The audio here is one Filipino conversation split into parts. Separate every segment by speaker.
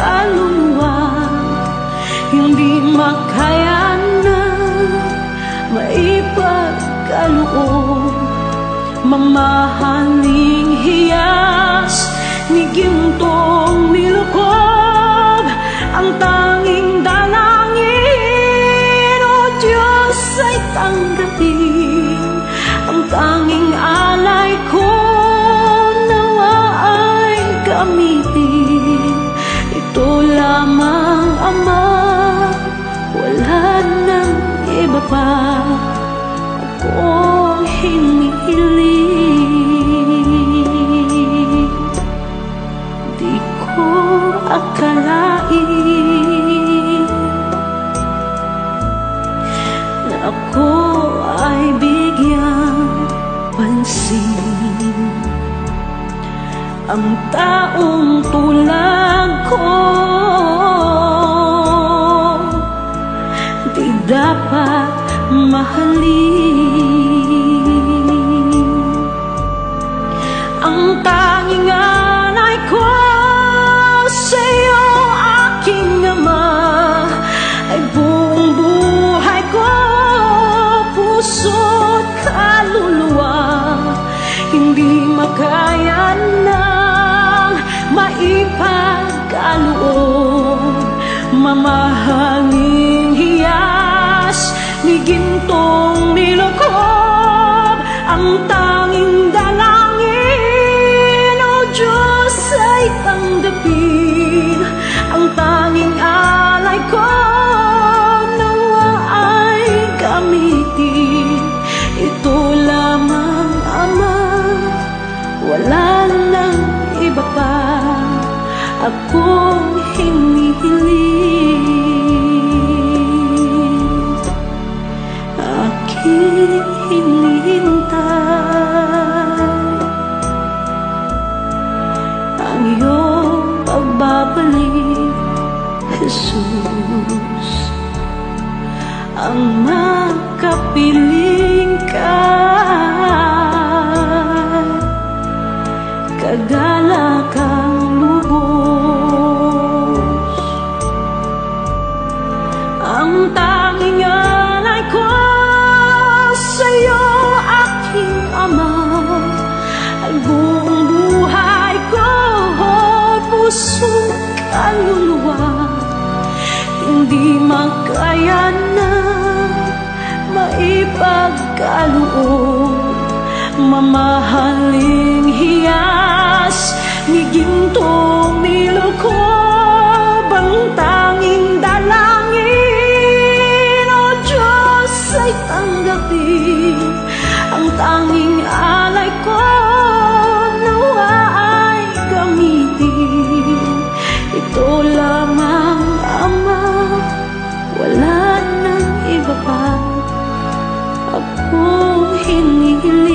Speaker 1: kaluluwa, hindi makaya na maipagkaloob. Mamahaling hiyas ni gintong nilukob, ang tanging dalangin, o Diyos, ay tanggapin. Ang tanging alay ko nawa ay gamitin. Ito lamang, Ama, wala nang iba pa akong hinihiling. Di ko akalain na ako ay bigyang pansin. Ang taong tulad ko di dapat mahalin. Ang tanging alay ko sa'yo, aking Ama, ay buong buhay ko, puso't kaluluwa. Hindi makaya nang maipagkaloob. Mamahaling hiyas ni gintong nilukob, ang tanging dalangin, o Diyos, ay tanggapin. Ang tanging alay ko nawa ay gamitin. Ito lamang, Ama, wala nang iba pa akong hinihiling. Aking hinihintay ang iyong pagbabalik, Jesus. Ang makapiling ka, kagalakang lubos. Ang tanging alay ko sa'yo, aking Ama, ay buong buhay ko, puso't kaluluwa. Hindi makaya na maipagkaloob. Mamahaling hiyas ni gintong nilukob, ang tanging dalangin, o Diyos, ay tanggapin. Ang tanging alay ko nawa ay gamitin. Ito lamang, Ama, wala nang iba pa akong hinihiling.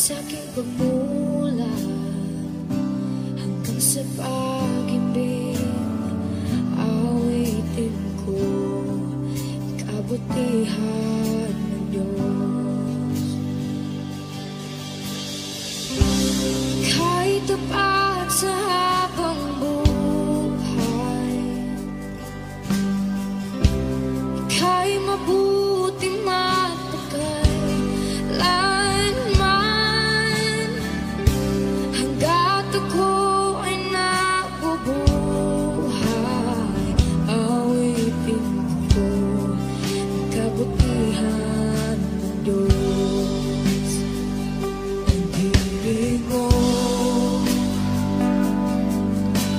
Speaker 1: sa'king pagmula hanggang sa pag-ibig, awitin ko kabutihan ng Diyos. Kahit tapat sa habang buhay, ika'y mabuti matagal lanman, hanggat ako ay nabubuhay, awitin ko ang kabutihan ng Diyos. Ang hiling mo,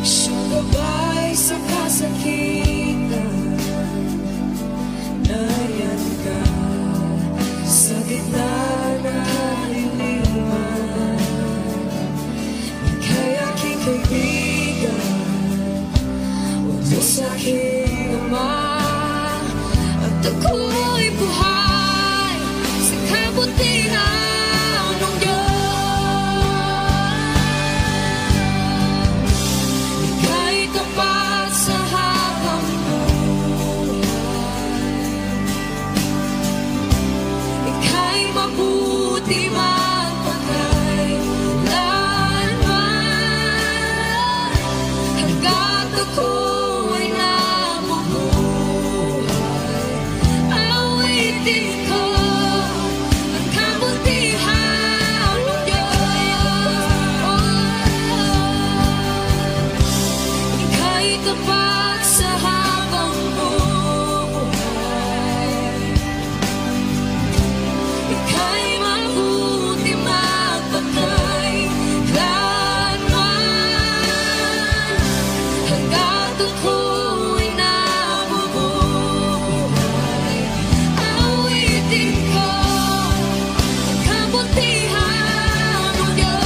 Speaker 1: siyang gabay sa kasakitan, nayan ka sa gitna ng kaliliman. Ika'y aking kaibigan, wagas aking ama, at ako'y buhay sa kabutihan ng Diyos. Ika'y tapat sa habang ika'y mabuti magpakailanman, hanggat ako ay nabubuhay, awitin ko ang kabutihan ng Diyos. Ika'y tapat sa habang buhay, ika'y mabuti magpakailanman, hanggat ako'y nabubuhay, awitin ko ang kabutihan ng Diyos.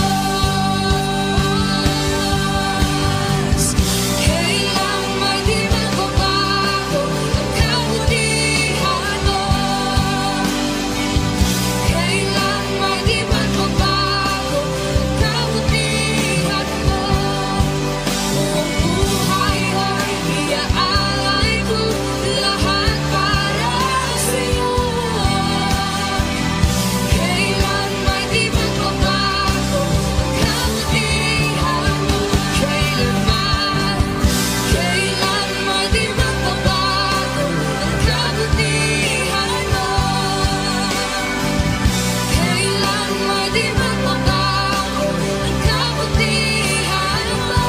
Speaker 1: Kailang may di magbabago ang kabutihan mo, kailan may di magbabago ang kabutihan mo. Buong buhay ay iaalay ko lahat para sa'yo. Kailan may di magbabago ang kabutihan mo, kailanman, kailan may di magbabago ang kabutihan mo. Kailan may di magbabago ang kabutihan mo.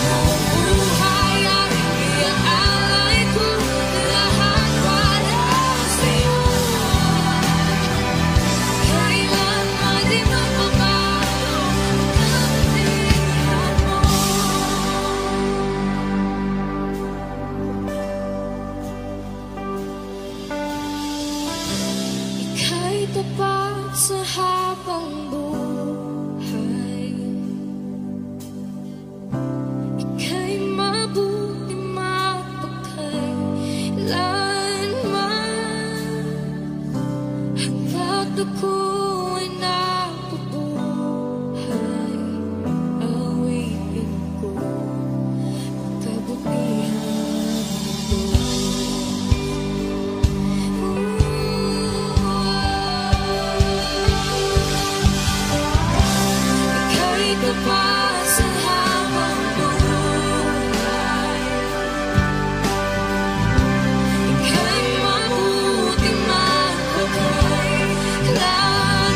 Speaker 1: Buong buhay ay iaalay ko lahat para sa'yo. Kailan may di magbabago ang kabutihan mo. Ika'y tapat sa habang buhay, ika'y mabuti magpakailanman, hanggat ako'y nabubuhay, awitin ko ang kabutihan ng ika'y tapat sa habang buhay, ika'y mabuti magpakailanman,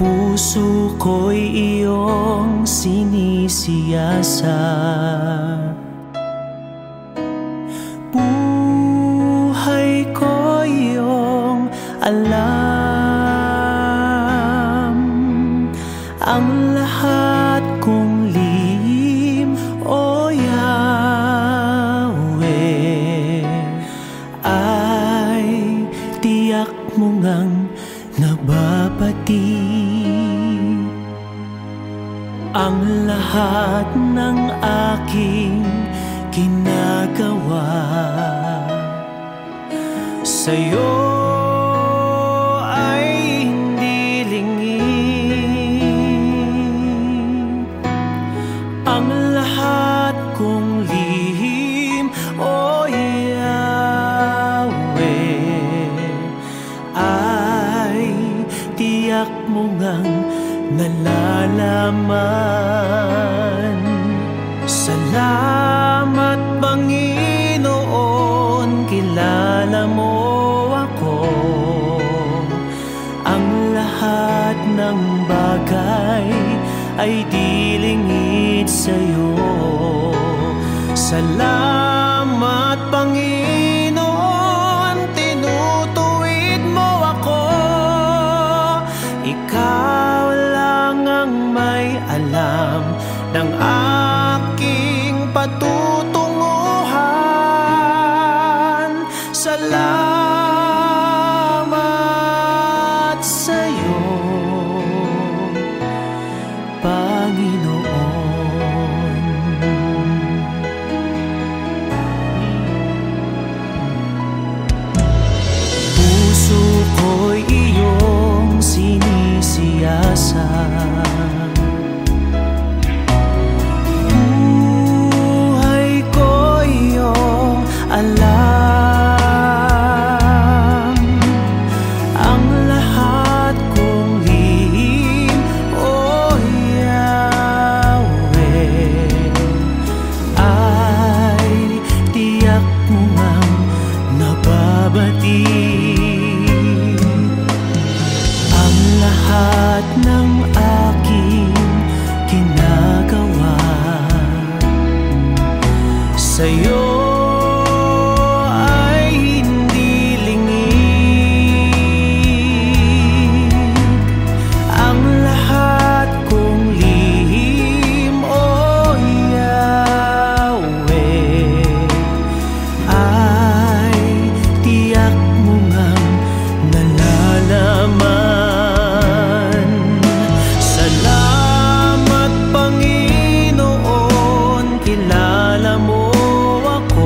Speaker 2: puso ko'y iyong sinisiyasat. Buhay ko iyong alam, ang lahat kong lihim, O Yahweh, ay tiyak mo ngang nababati. Ang lahat ng aking ginagawa sa'yo ay hindi lingid. Ang lahat kong lihim, O Yahweh, ay tiyak mo ngang nalalaman. Salamat Panginoon, kilala mo ako. Ang lahat ng bagay ay di lingid sa'yo. Salamat Panginoon, tinutuwid mo ako. Ikaw lang ang may alam ng aking patutunguhan. Salamat sa'yo, Panginoon. Puso ko'y iyong sinisiyasat. Alam, ang lahat kong lihim, O Yahweh, ay tiyak mo ngang nababati. Ang lahat ng aking ginagawa sa'yo kilala mo ako.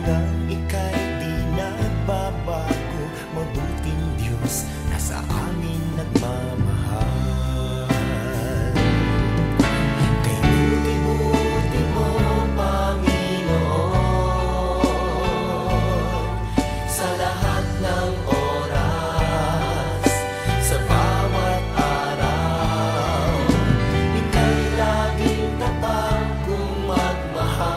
Speaker 2: hanggang ika'y di nagbabago. Mabuting Diyos na sa amin nagmamahal. Kay buti-buti mo, Panginoon, sa lahat ng oras, sa bawat araw, ika'y laging tapat kung magmahal.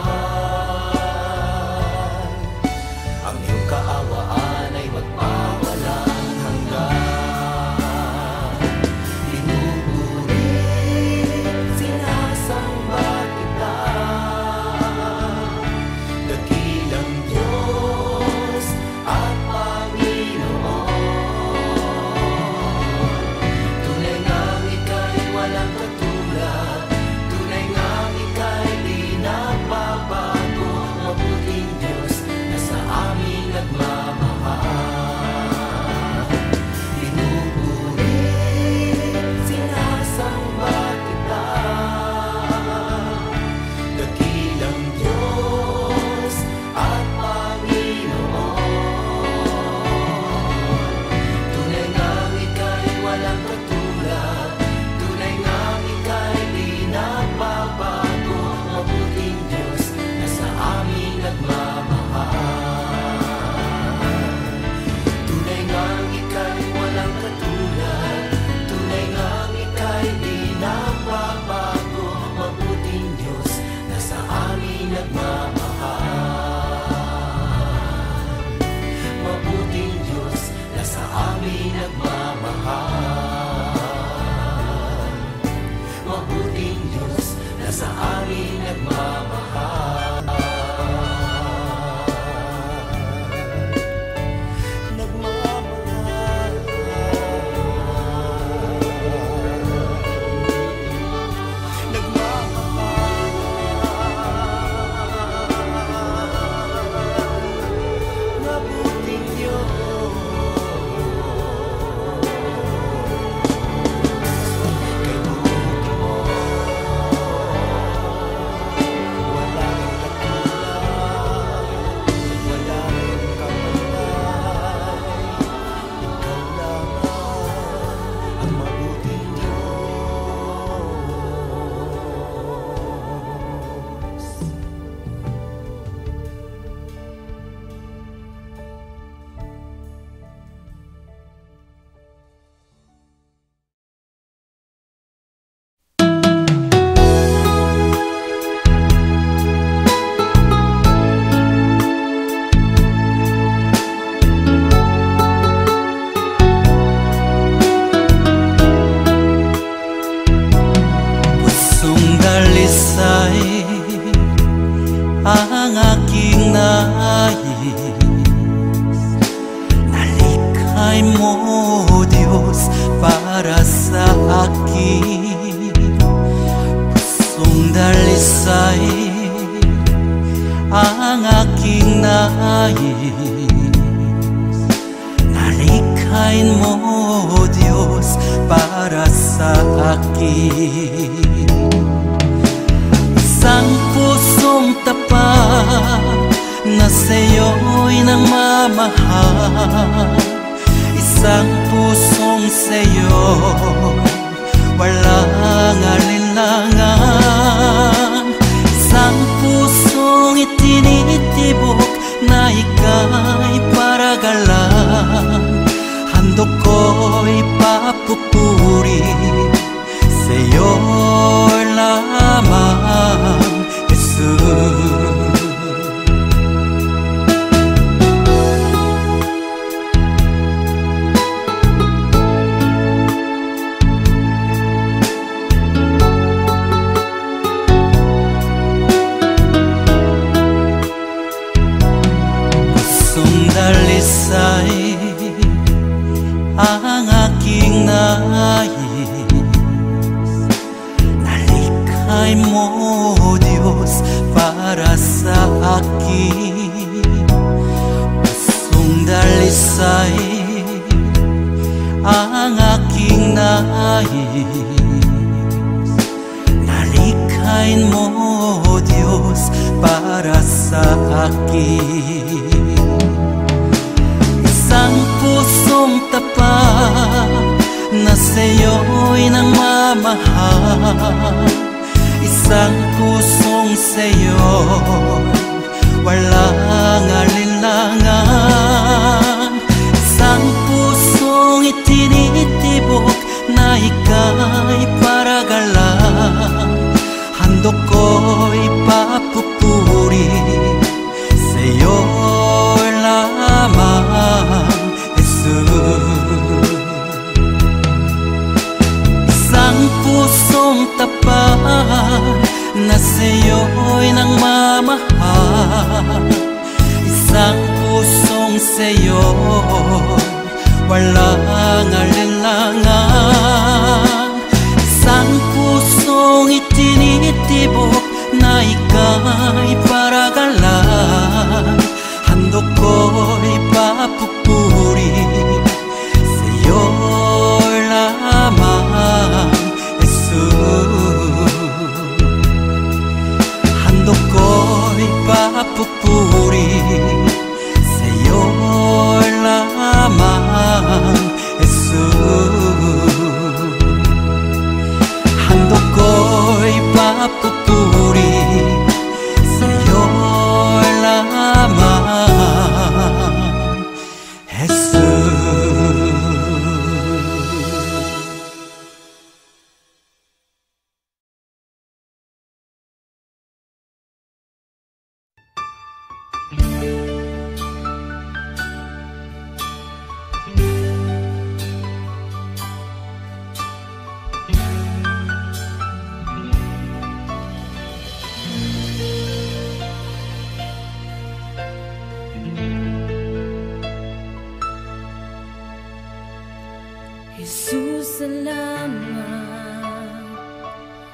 Speaker 2: Ang iyong kaawaan ay magpawalang hanggan. Pinupuri, sinasamba kita, dakilang Diyos at Panginoon. Tunay ngang ika'y walang katulad, tunay ngang ika'y di nagbabago. Mabuting Diyos na sa amin nagmamahal. Pinupuri, sinasamba kita, dakilang Diyos at Panginoon. Tunay ngang ika'y walang katulad, tunay ngang ika'y di nagbabago. Mabuting Diyos na sa amin nagmamahal. Tunay ngang ika'y walang katulad, tunay ngang ika'y di nagbabago. Mabuting Diyos na sa amin nagmamahal. Mabuting Diyos na sa amin nagmamahal. Mabuting Diyos na sa amin nagmamahal. Nagmamahal. Nagmamahal. Mabuting Diyos. Kay buti mo, walang katulad, walang kapantay. Ikaw lang ang mabuting Diyos. Pusong dalisay ang aking nais, nalikhay mo, Diyos, para sa akin. Pusong dalisay ang aking nais, nalikhay mo, Diyos, para sa akin. Isang pusong tapat na sa'yo'y nagmamahal, isang pusong sa'yo walang alinlangan, isang pusong itinitibok na ika'y paragalan. Handog ko'y papupuri sa'yo lamang, Jesus. Pusong dalisay ang aking nais, nalikhay mo, Diyos, para sa akin. Pusong dalisay ang aking nais, nalikhain mo, Diyos,
Speaker 3: para sa akin. Isang pusong tapat na sa'yo'y nangmamahal. Isang pusong sa'yo'y walang alinlangan. Isang pusong itinitibok na ika'y paragalang. Handog ko'y papupuri sa'yo lamang, Jesus. Isang pusong tapat na sa'yo'y nangmamahal. Isang pusong sa'yo'y walang alinlangan. Isang pusong itinitibok na ika'y paragalang. Handog ko'y papupuri sa'yo lamang, Jesus. Handog ko'y papupuri sa'yo lamang, Jesus. Handog ko'y papupuri sa'yo lamang, Jesus.
Speaker 1: Jesus, salamat.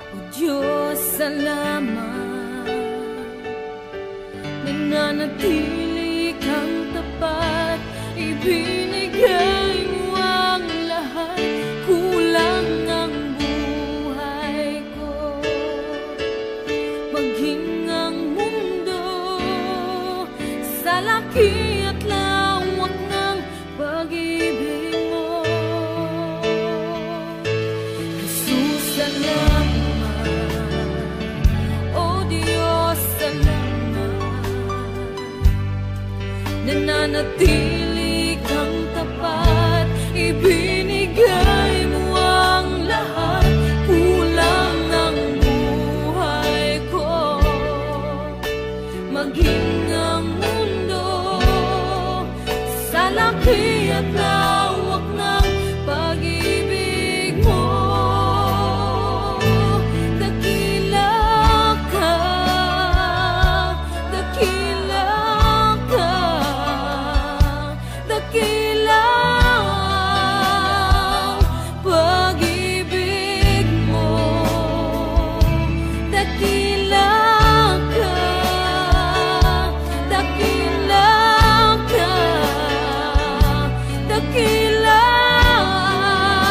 Speaker 1: O Diyos, salamat. Nananatili kang tapat, ibinigay mo ang lahat. Kulang ang buhay ko, maging ang mundo sa laki at lawak ng pag-ibig mo. Jesus, salamat. O Diyos, salamat. Nananatili kang tapat, ibinigay mo ang lahat. Kulang ang buhay ko, maging ang mundo sa laki at lawak ng pag-ibig mo. Dakila ka, dakila ka, dakila ang pag-ibig mo. Dakila ka, dakila ka, dakila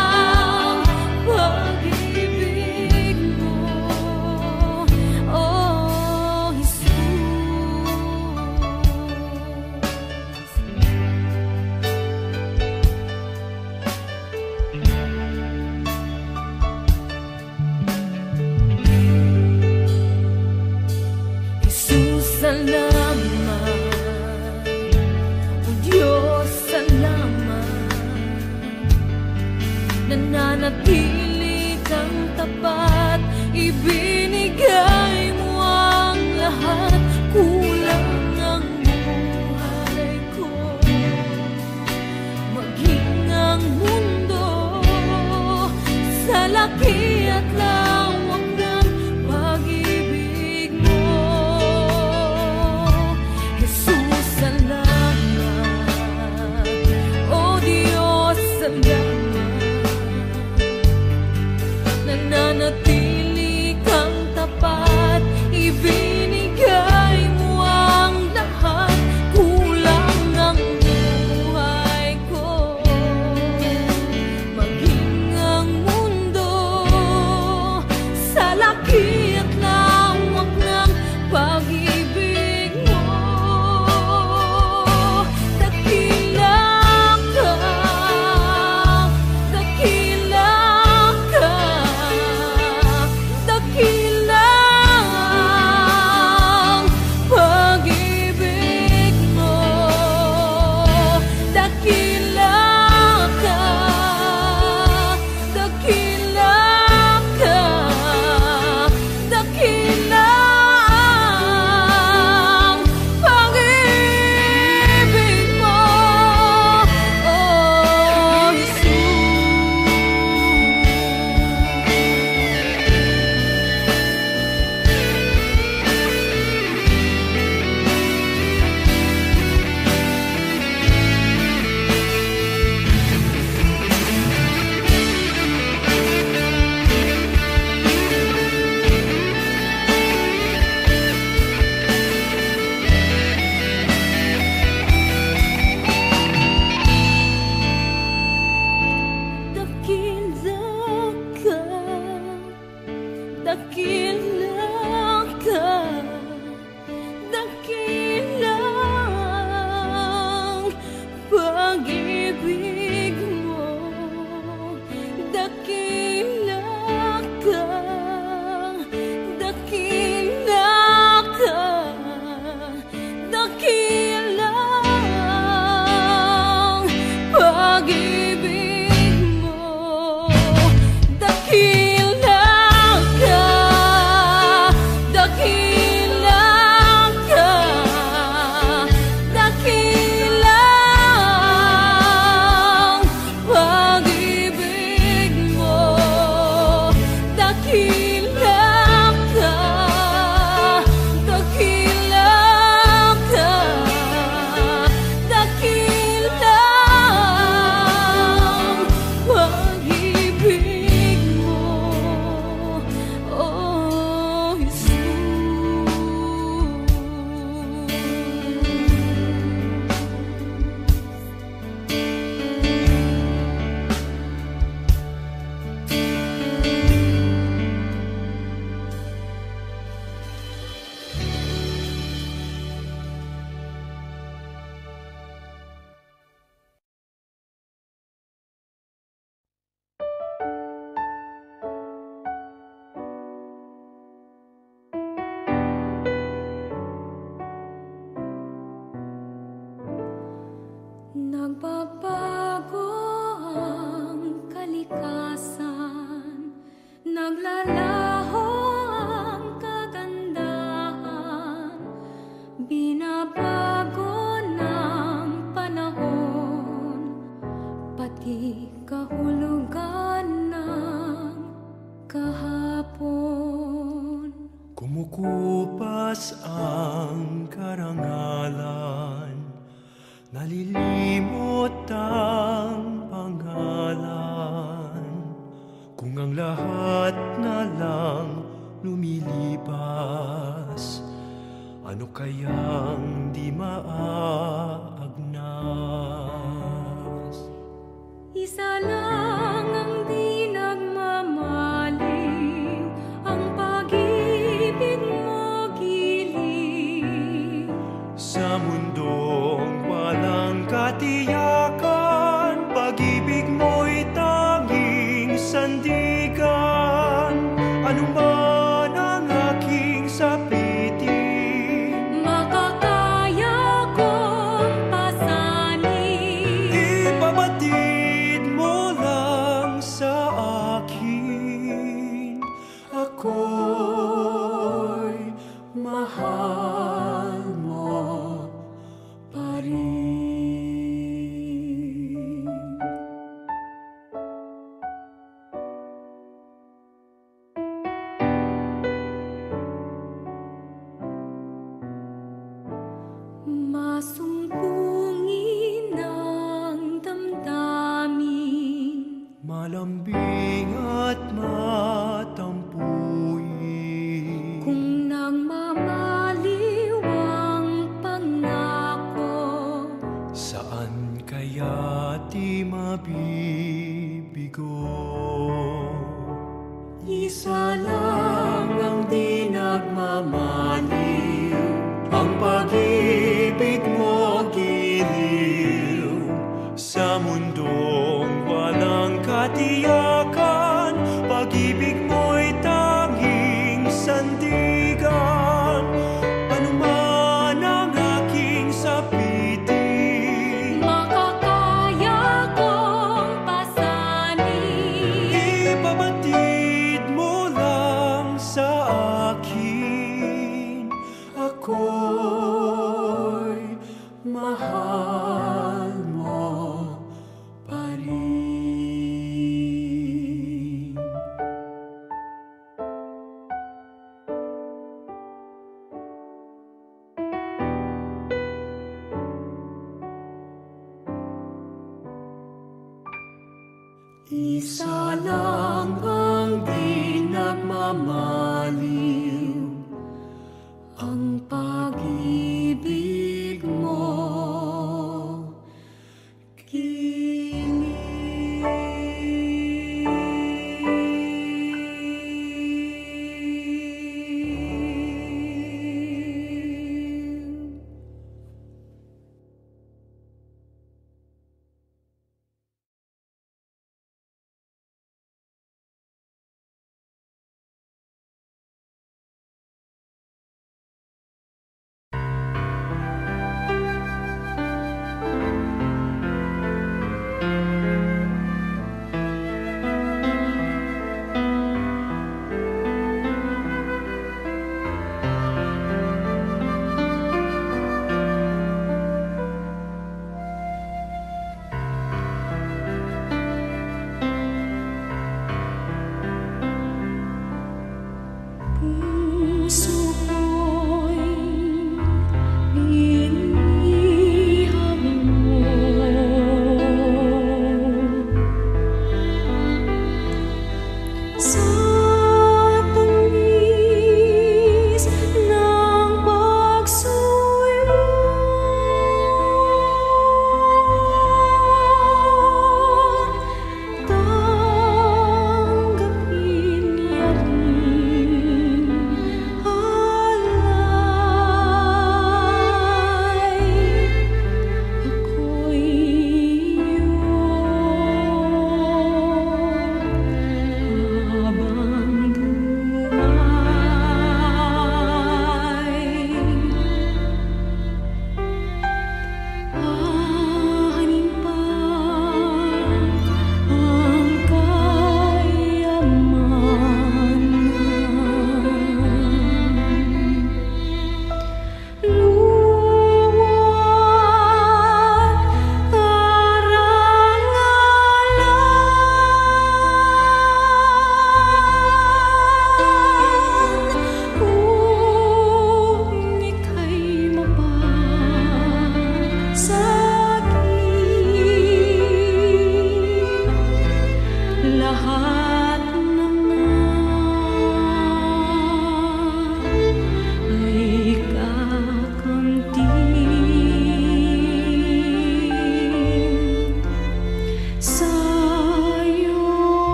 Speaker 1: ang pag-ibig mo. Oh, Jesus. Jesus, salamat. O Diyos, salamat. Nananatili kang tapat, ibinigay mo ang lahat. Kulang ang buhay ko, maging ang mundo sa laki at lawak ng pag-ibig mo. Jesus, salamat. O Diyos, salamat. Nagbabago ang kalikasan, naglalaho ang kagandahan, binabago ng panahon, pati kahulugan ng kahapon.
Speaker 2: Kumukupas ang karangalan, nalilimot ang pangalan. Kung ang lahat na lang lumilipas, ano kayang di maagnas?
Speaker 1: Isa lang ang di nagmamaling, ang pag-ibig mo giling.
Speaker 2: Sa mundong walang katiyakan, pag-ibig mo'y tanging sandigan. Ano man ang aking sapitin,
Speaker 1: Makakaya kong pasanin.
Speaker 2: ipabatid mo lang sa akin. Ako'y mahal mo pa rin.
Speaker 1: Masumpungin ang damdamin,
Speaker 2: Malambing at matampuin.
Speaker 1: kung nagmamaliw ang pangako,
Speaker 2: Saan kaya di mabibigo? Isa lang ang di nagmamaliw, ang pag-ibig mo giliw. Sa mundong walang katiyakan, pag-ibig mo'y tanging sandigan. Ano man ang aking sapitin,
Speaker 1: makakaya kong pasanin.
Speaker 2: ipabatid mo lang sa akin. Ako'y mahal mo pa rin. Isa lang ang di nagmamaliw, ang pag-ibig mo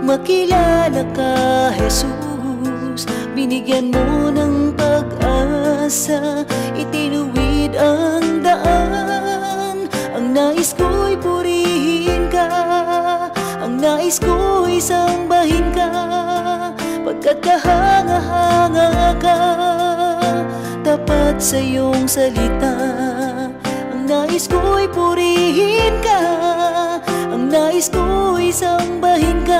Speaker 4: makilala ka, Jesus. Binigyan mo ng pag-asa, itinuwid ang daan. Ang nais ko'y purihin ka, ang nais ko'y sambahin ka, pagkat kahanga-hanga ka, tapat sa iyong salita. Ang nais ko'y purihin ka, ang nais ko'y sambahin ka,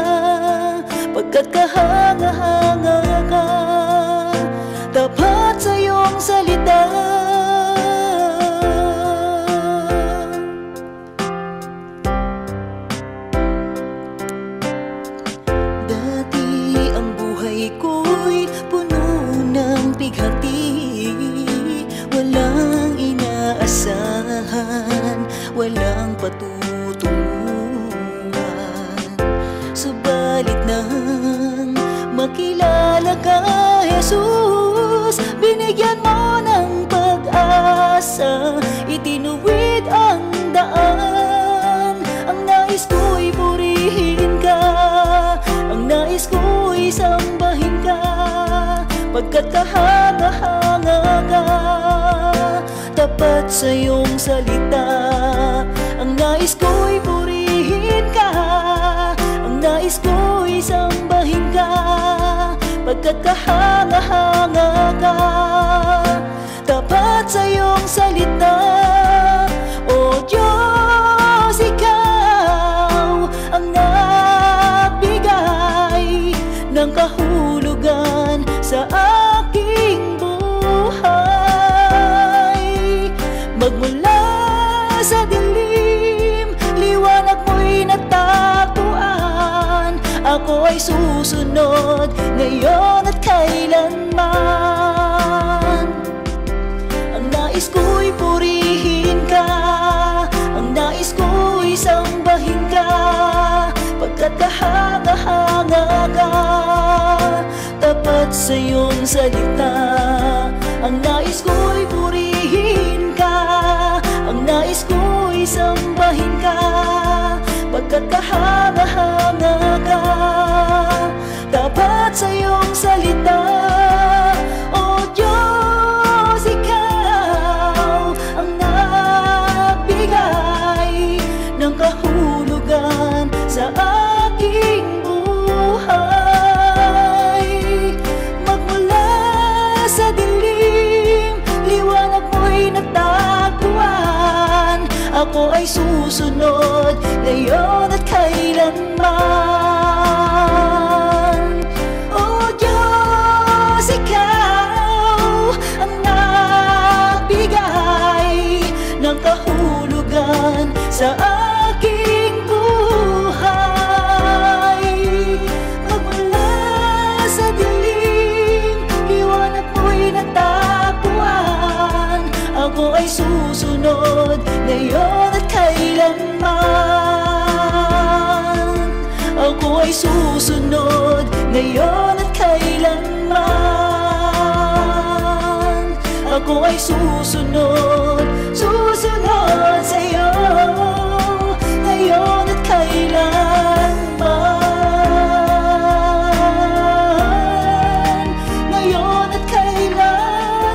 Speaker 4: pagkat kahanga-hanga ka, tapat sa iyong salita. Dati ang buhay ko'y puno ng pighati, walang inaasahan, walang patutunguhan. Subalit nang makilala ka, Jesus, binigyan mo ng pag-asa, itinuwid ang daan. Ang nais ko'y purihin ka, ang nais ko'y sambahin ka, pagkat kahanga-hanga ka, tapat sa iyong salita. Ang nais ko'y purihin ka, ang nais ko'y sambahin ka, pagkat kahanga-hanga ka, tapat sa iyong salita. O Diyos, ikaw ang nagbigay ng kahulugan sa aking buhay. Magmula sa dilim, liwanag mo'y natagpuan. Ako ay susunod ngayon at kailanman. Ang nais ko'y purihin ka, ang nais ko'y sambahin ka, pagkat kahanga-hanga ka, tapat sa iyong salita. Ang nais ko'y purihin ka, ang nais ko'y sambahin ka, pagkat kahanga-hanga ka, tapat sa iyong salita. O Diyos, ikaw ang nagbigay ng kahulugan sa aking buhay. Magmula sa dilim, liwanag mo'y natagpuan. Ako ay susunod ngayon at kailanman. O Diyos, ikaw ang nagbigay ng kahulugan sa aking buhay. Magmula sa dilim, liwanag mo'y natagpuan. Ako ay susunod ngayon at kailanman. Ako ay susunod ngayon at kailanman. Ako ay susunod, susunod sa iyo ngayon at kailanman. Ngayon at kailanman.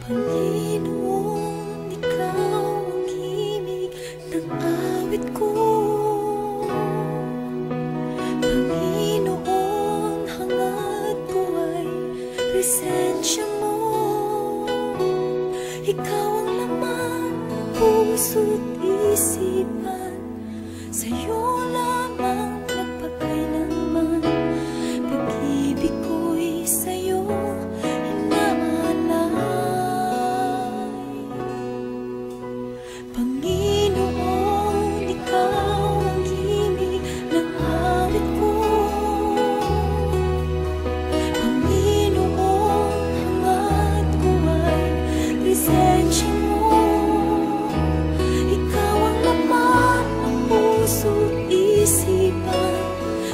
Speaker 1: Panginoon, ikaw ang himig ng awit ko. Panginoon, hangad buhay, presensya mo. Ikaw ang laman ng puso't isipan, sa'yo lamang magpakailanman. Pag-ibig ko'y sa'yo hinaalay. Panginoon, ikaw ang himig ng awit ko. Panginoon, hangad ko ay presensya mo. Ikaw ang laman ng puso't isipan,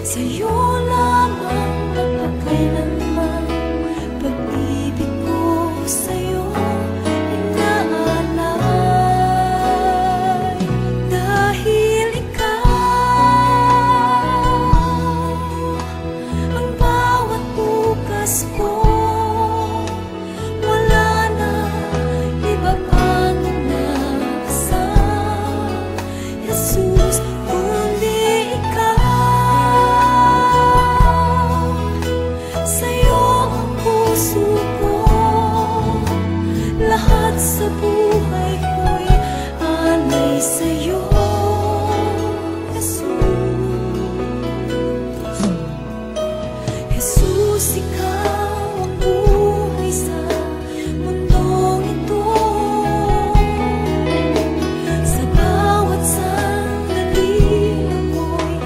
Speaker 1: sa'yo lamang magpakailanman. Pag-ibig ko sa'yo inaalay. Dahil ikaw ang bawat bukas ko, wala na iba pang nakasama, Jesus, kundi ikaw. Sa'yo ang puso ko, lahat sa buhay ko'y alay sa'yo, Jesus. Jesus, ikaw ang buhay sa mundong ito. Sa bawat sandali ako'y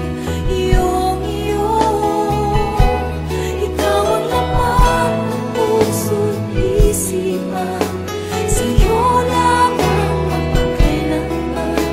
Speaker 1: iyong-iyo. Ikaw ang laman ng puso't isipan, sa'yo lamang magpakailanman.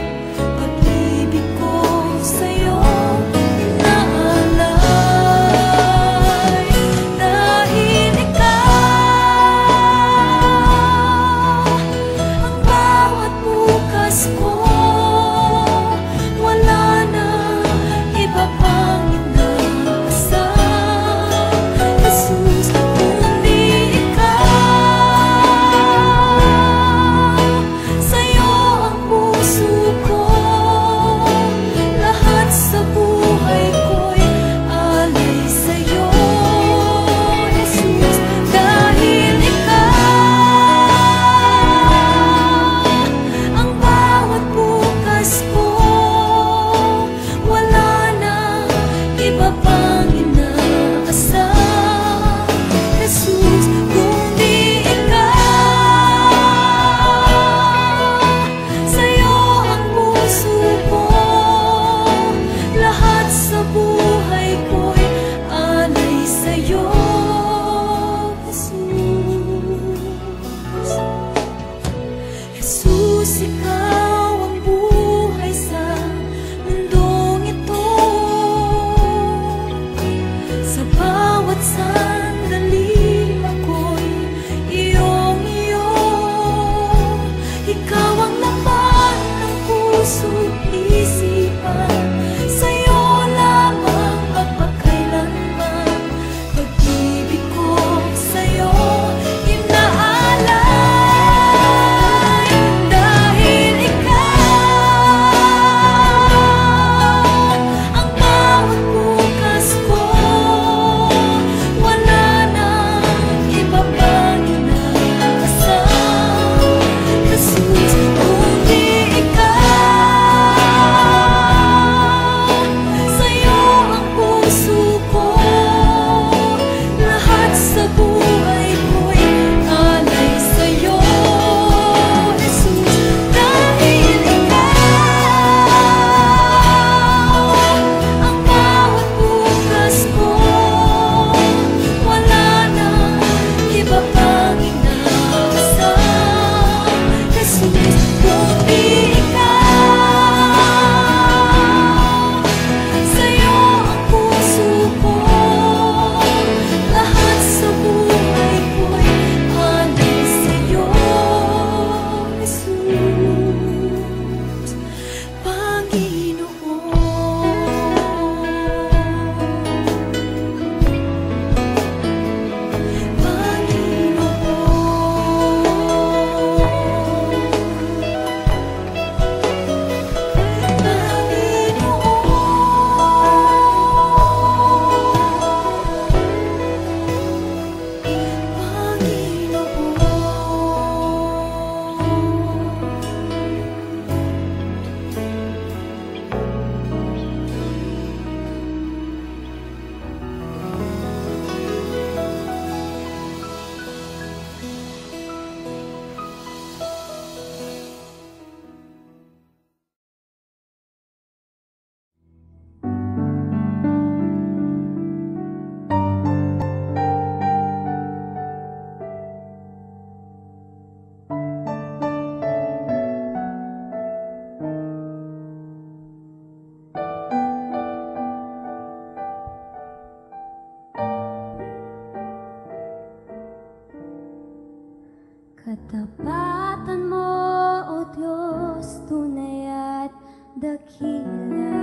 Speaker 1: dakila.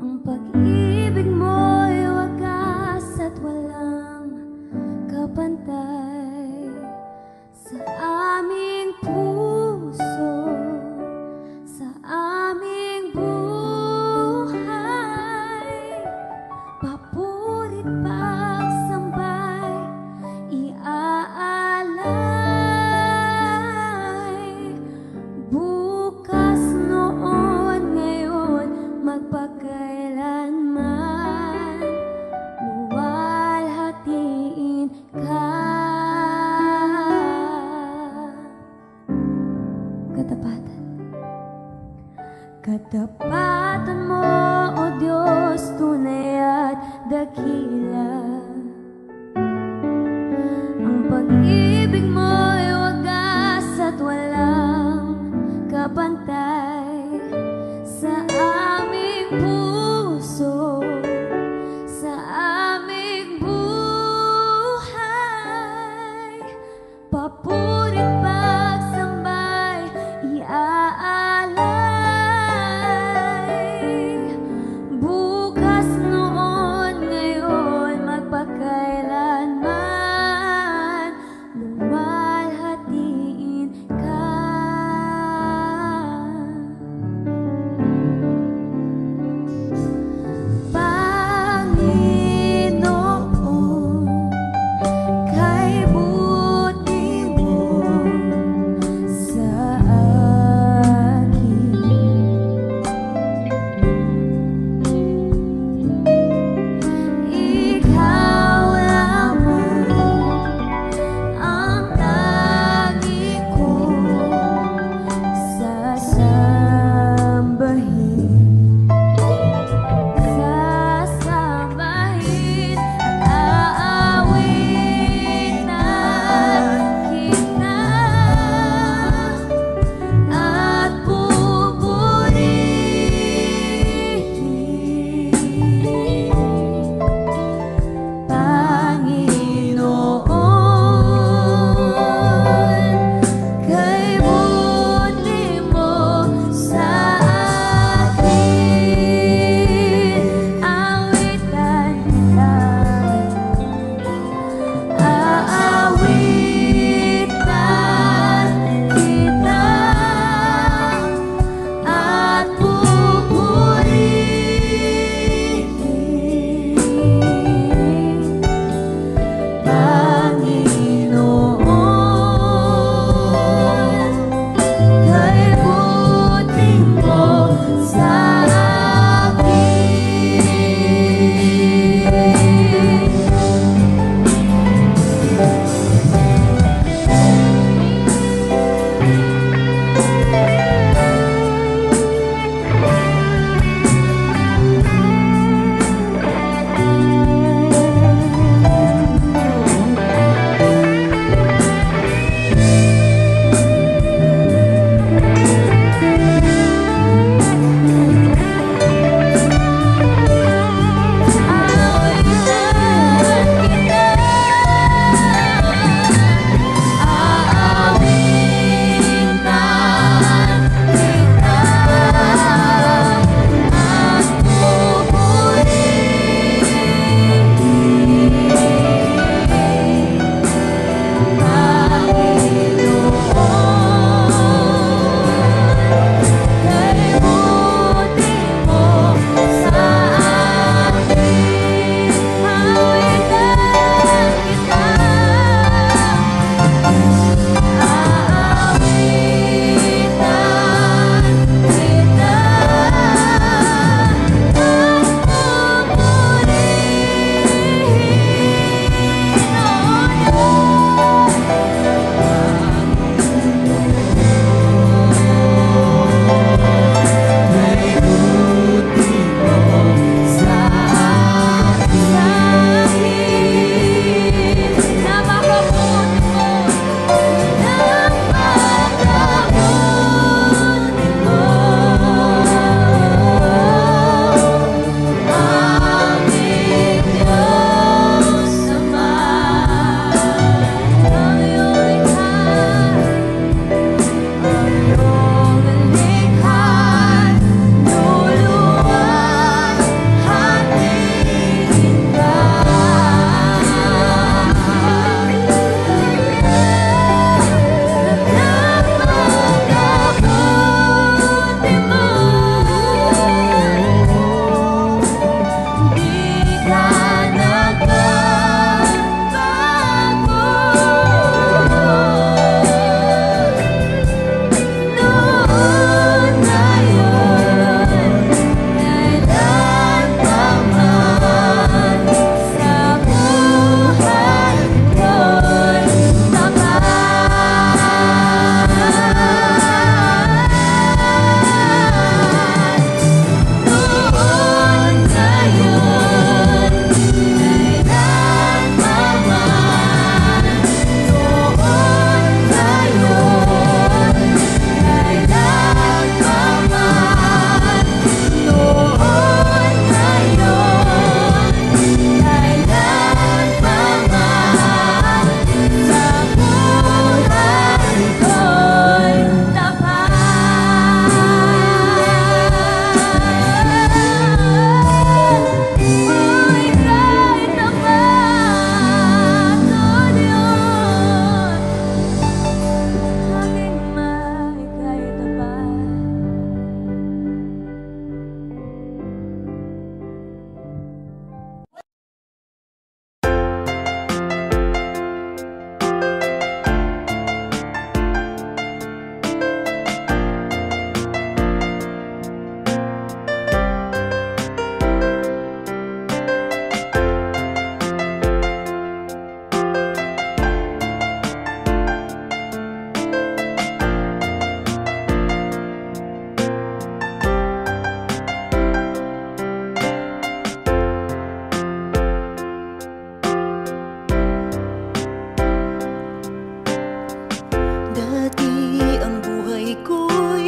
Speaker 1: Ang pag-ibig mo'y wagas at walang kapantay sa aming puso, sa aming buhay. Papurit pagsambay, iaalay. Bukas, noon, ngayon, magpakailanman, luwalhatiin ka. Katapatan. Katapatan mo, O Diyos, tunay at dakila. Ang pag-ibig mo'y wagas at walang kapantay sa aming puso, sa aming buhay. Papurit pagsambay, iaalay. Bukas, noon, ngayon, magpakailanman, luwalhatiin ka.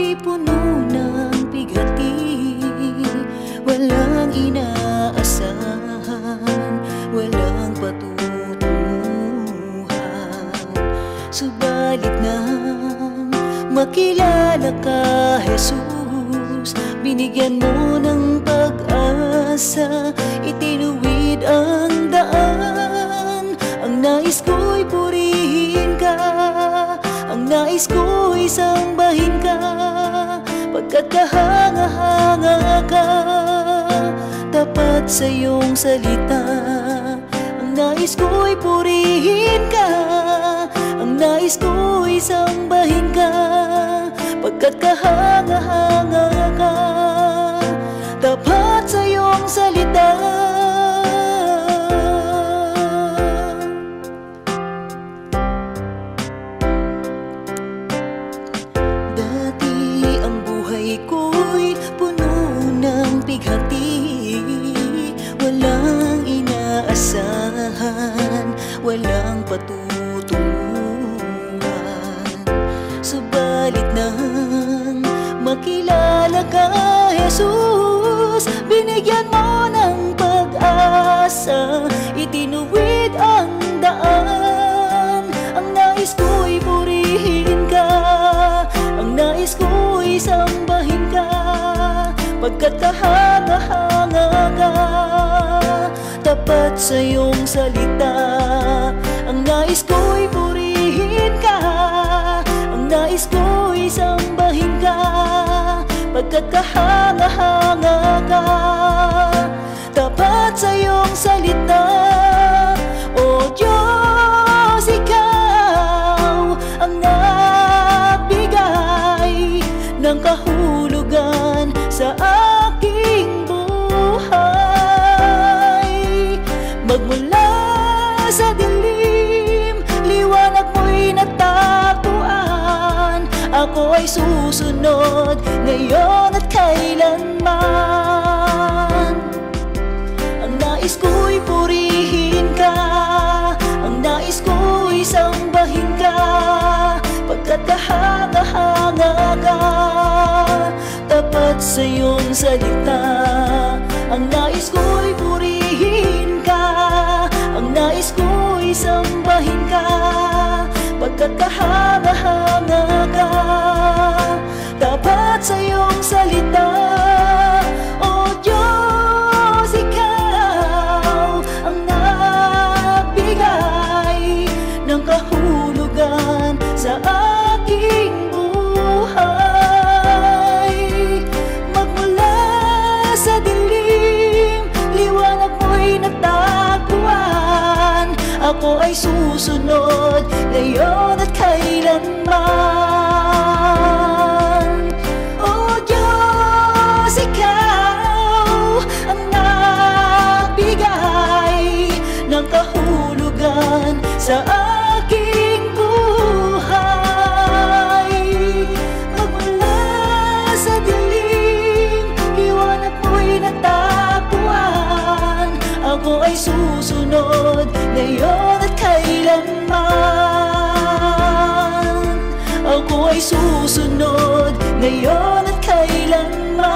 Speaker 4: ko'y puno ng bigati, walang inaasahan, walang patutunguhan. Subalit nang makilala ka, Jesus, binigyan mo ng pag-asa, itinuwid ang daan. Ang nais ko'y purihin ka, ang nais ko'y sambahin ka, pagkat kahanga-hanga ka, tapat sa iyong salita. Ang nais ko'y purihin ka, ang nais ko'y sambahin ka, pagkat kahanga-hanga ka, tapat sa iyong salita. Ko'y puno ng bighati, walang inaasahan, walang patutunguhan. Subalit nang makilala ka, Jesus, binigyan mo ng pag-asa, itinuwid ang daan. Ang nais ko'y purihin ka, ang nais ko'y sambahin ka, pagkat kahanga-hanga ka, tapat sa iyong salita. Ang nais ko'y purihin ka, ang nais ko'y sambahin ka, pagkat kahanga-hanga ka, tapat sa iyong salita. O Diyos, ikaw ang nagbigay ng kahulugan sa aking buhay. Magmula sa dilim, liwanag mo'y natagpuan. Ako ay susunod ngayon at kailanman. Ang nais ko'y purihin ka, ang nais ko'y sambahin ka, pagkat kahanga-hanga ka, tapat sa iyong salita. Ang nais ko'y purihin ka, ang nais ko'y sambahin ka, pagkat kahanga-hanga ka, tapat sa iyong salita. O Diyos, ikaw ang nagbigay ng kahulugan sa aking buhay. Magmula sa dilim, liwanag mo'y natagpuan. Ako ay susunod ngayon at kailanman. O Diyos, ikaw ang nagbigay ng kahulugan sa aking buhay. Magmula sa dilim, liwanag mo'y natagpuan. Ako ay susunod ngayon at kailanman. Ako ay susunod ngayon at kailanman.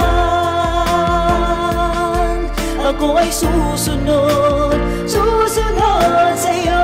Speaker 4: Ako ay susunod, susunod sa iyo.